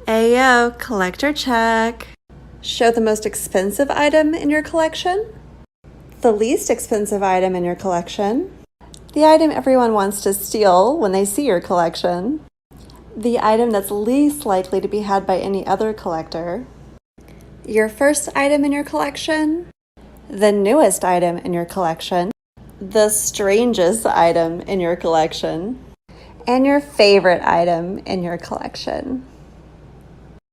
Ayo, collector check. Show the most expensive item in your collection, the least expensive item in your collection, the item everyone wants to steal when they see your collection, the item that's least likely to be had by any other collector, your first item in your collection, the newest item in your collection, the strangest item in your collection, and your favorite item in your collection.